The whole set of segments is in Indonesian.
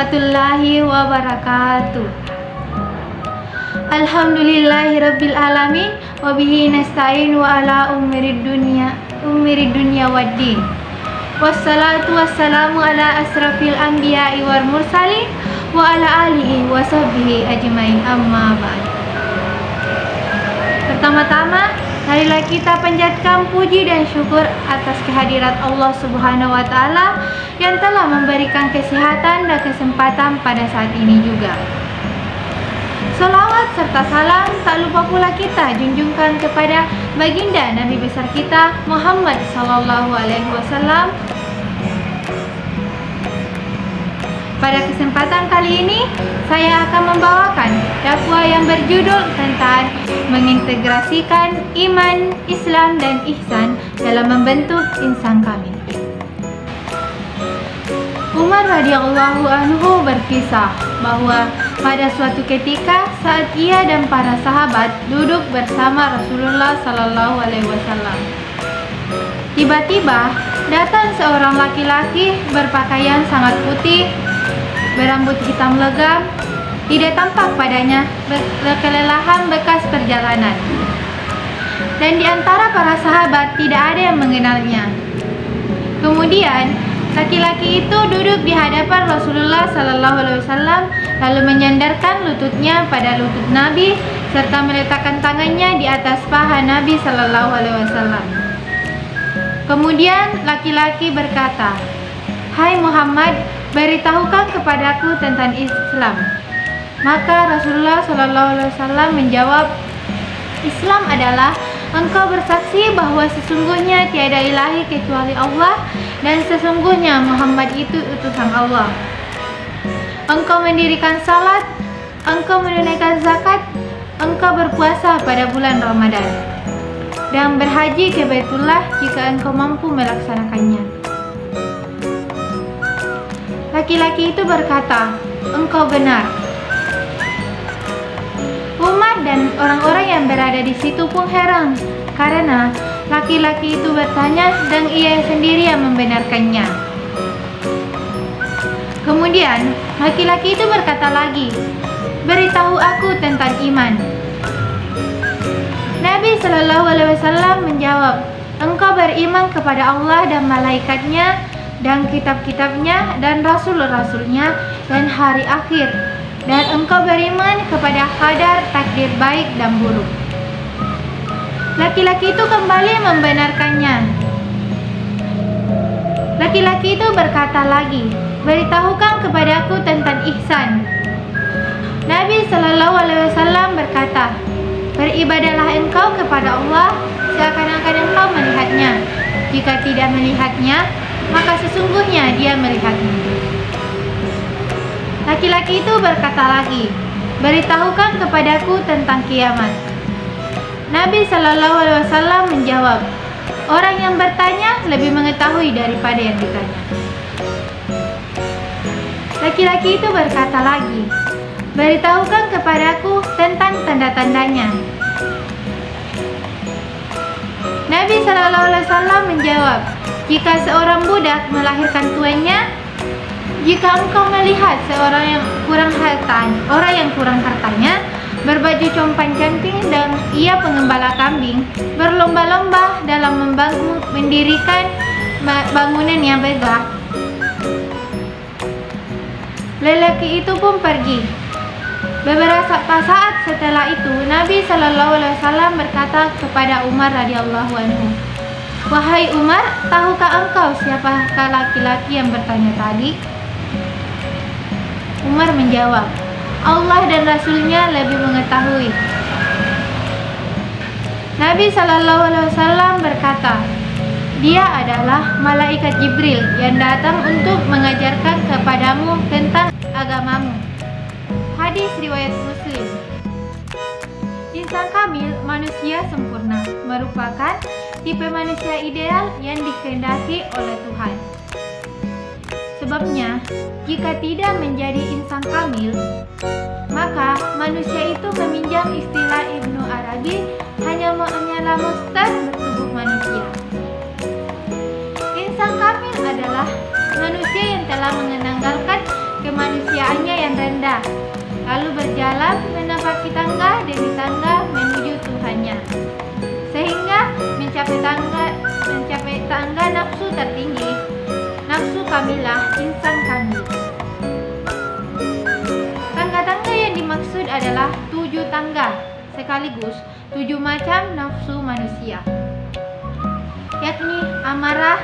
warahmatullahi wabarakatuh. Alhamdulillahirabbil alamin wa bihi nasta'in wa ala umuri dunya waddin. Wassalatu wassalamu ala asrafil anbiya'i wal mursalin wa ala alihi wa sahbihi ajmain, amma ba'd. Pertama-tama, marilah kita panjatkan puji dan syukur atas kehadirat Allah Subhanahu wa taala yang telah memberikan kesehatan dan kesempatan pada saat ini juga. Salawat serta salam tak lupa pula kita junjungkan kepada baginda Nabi besar kita Muhammad sallallahu alaihi wasallam. Pada kesempatan kali ini, saya akan membawakan dakwah yang berjudul tentang mengintegrasikan iman, Islam, dan ihsan dalam membentuk insan kamil. Umar radhiyallahu anhu berkisah bahwa pada suatu ketika saat ia dan para sahabat duduk bersama Rasulullah sallallahu alaihi wasallam, tiba-tiba datang seorang laki-laki berpakaian sangat putih, berambut hitam legam, tidak tampak padanya kelelahan bekas perjalanan. Dan di antara para sahabat tidak ada yang mengenalnya. Kemudian laki-laki itu duduk di hadapan Rasulullah sallallahu alaihi wasallam, lalu menyandarkan lututnya pada lutut Nabi serta meletakkan tangannya di atas paha Nabi sallallahu alaihi wasallam. Kemudian laki-laki berkata, "Hai Muhammad, beritahukan kepadaku tentang Islam." Maka Rasulullah sallallahu alaihi wasallam menjawab, "Islam adalah engkau bersaksi bahwa sesungguhnya tiada ilahi kecuali Allah dan sesungguhnya Muhammad itu utusan Allah. Engkau mendirikan salat, engkau menunaikan zakat, engkau berpuasa pada bulan Ramadan, dan berhaji ke Baitullah jika engkau mampu melaksanakannya." Laki-laki itu berkata, "Engkau benar." Umar dan orang-orang yang berada di situ pun heran karena laki-laki itu bertanya dan ia sendiri yang membenarkannya. Kemudian laki-laki itu berkata lagi, "Beritahu aku tentang iman." Nabi Shallallahu Alaihi Wasallam menjawab, "Engkau beriman kepada Allah dan malaikatnya dan kitab-kitabnya dan rasul-rasulnya dan hari akhir, dan engkau beriman kepada qadar takdir baik dan buruk." Laki-laki itu kembali membenarkannya. Laki-laki itu berkata lagi, "Beritahukan kepadaku tentang ihsan." Nabi Shallallahu Alaihi Wasallam berkata, "Beribadahlah engkau kepada Allah seakan-akan engkau melihatnya. Jika tidak melihatnya, maka sesungguhnya dia melihatmu." Laki-laki itu berkata lagi, "Beritahukan kepadaku tentang kiamat." Nabi Shallallahu Alaihi Wasallam menjawab, "Orang yang bertanya lebih mengetahui daripada yang ditanya." Laki-laki itu berkata lagi, "Beritahukan kepadaku tentang tanda-tandanya." Nabi Shallallahu Alaihi Wasallam menjawab, "Jika seorang budak melahirkan tuannya, jika engkau melihat seorang yang kurang hartanya, berbaju compang-camping dan ia pengembala kambing, berlomba-lomba dalam mendirikan bangunan yang megah, lelaki itu pun pergi." Beberapa saat setelah itu, Nabi Shallallahu Alaihi Wasallam berkata kepada Umar radhiyallahu anhu, "Wahai Umar, tahukah engkau siapakah laki-laki yang bertanya tadi?" Umar menjawab, "Allah dan Rasulnya lebih mengetahui." Nabi Shallallahu Alaihi Wasallam berkata, "Dia adalah malaikat Jibril yang datang untuk mengajarkan kepadamu tentang agamamu." Hadis riwayat Muslim. Insan kamil, manusia sempurna, merupakan tipe manusia ideal yang dikehendaki oleh Tuhan. Sebabnya, jika tidak menjadi insan kamil, maka manusia itu meminjam istilah Ibnu Arabi, hanyalah mustad bertubuh manusia. Insan kamil adalah manusia yang telah mengenanggalkan kemanusiaan kemuliaannya yang rendah, lalu berjalan menapaki tangga demi tangga menuju Tuhannya, sehingga mencapai tangga nafsu tertinggi, nafsu kamilah insan kamil. Tangga-tangga yang dimaksud adalah 7 tangga, sekaligus 7 macam nafsu manusia, yakni amarah,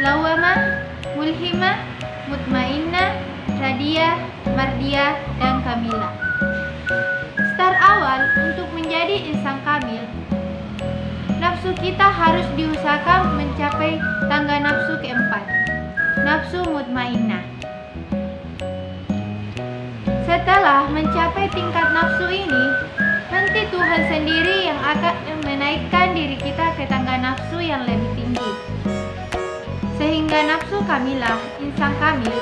lawamah, mulhimah, mutmainnah, radiyah, mardiyah, dan kamilah. Start awal untuk menjadi insan kamil, nafsu kita harus diusahakan mencapai tangga nafsu keempat, nafsu mutmainnah. Setelah mencapai tingkat nafsu ini, nanti Tuhan sendiri yang akan menaikkan diri kita ke tangga nafsu yang lebih tinggi, sehingga nafsu kamilah, insan kamil,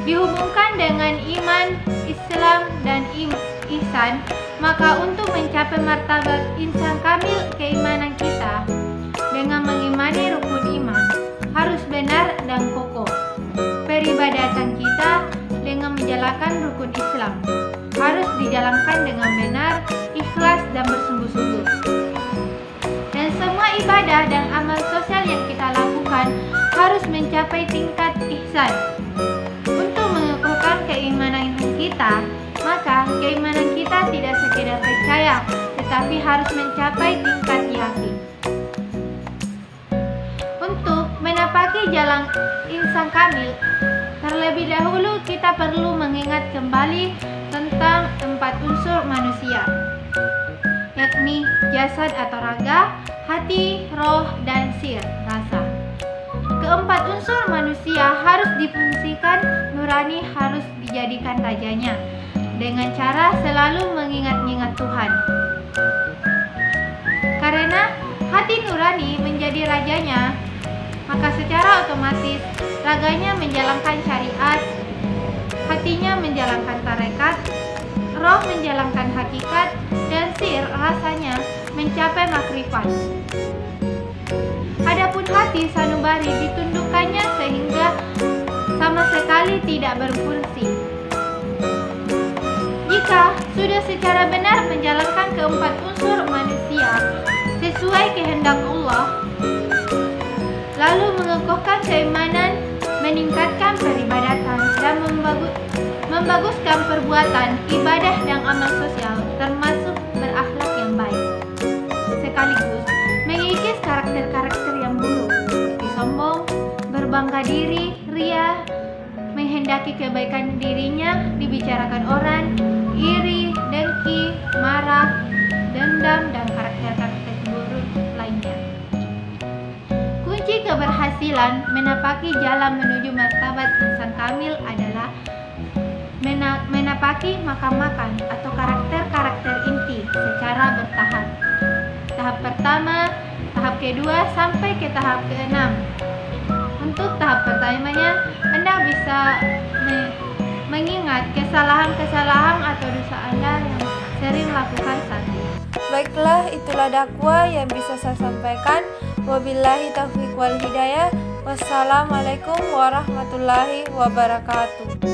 dihubungkan dengan iman, Islam, dan ihsan. Maka untuk mencapai martabat insan kamil, keimanan kita dengan mengimani rukun iman harus benar dan kokoh. Peribadatan kita dengan menjalankan rukun Islam harus dijalankan dengan benar, ikhlas, dan bersungguh-sungguh. Dan semua ibadah dan amal sosial yang kita lakukan harus mencapai tingkat ihsan. Untuk mengukuhkan keimanan kita, maka keimanan kita tidak sekedar percaya, tetapi harus mencapai tingkat yakin. Untuk menapaki jalan insan kamil, terlebih dahulu kita perlu mengingat kembali tentang 4 unsur manusia, yakni jasad atau raga, hati, roh, dan sir, rasa. Keempat unsur manusia harus difungsikan, nurani harus dijadikan rajanya, dengan cara selalu mengingat-ingat Tuhan. Karena hati nurani menjadi rajanya, maka secara otomatis raganya menjalankan syariat, hatinya menjalankan tarekat, roh menjalankan hakikat, dan sir rasanya mencapai makrifat. Adapun hati sanubari ditundukkannya sehingga sama sekali tidak berfungsi. Jika sudah secara benar menjalankan keempat unsur manusia sesuai kehendak Allah, lalu mengukuhkan keimanan, meningkatkan peribadatan, dan membaguskan perbuatan, ibadah, dan amal sosial, termasuk berakhlak yang baik, sekaligus mengikis karakter-karakter yang buruk seperti sombong, berbangga diri, ria, menghendaki kebaikan dirinya dibicarakan orang, iri, dengki, marah, dendam, dan karakter-karakter buruk lainnya. Kunci keberhasilan menapaki jalan menuju martabat insan kamil adalah menapaki makam-makam atau karakter-karakter inti secara bertahap. Tahap pertama, tahap kedua, sampai ke tahap keenam. Untuk tahap pertamanya, Anda bisa mengingat kesalahan-kesalahan atau dosa Anda yang sering lakukan saat ini. Baiklah, itulah dakwah yang bisa saya sampaikan. Wabillahi taufiq wal hidayah. Wassalamualaikum warahmatullahi wabarakatuh.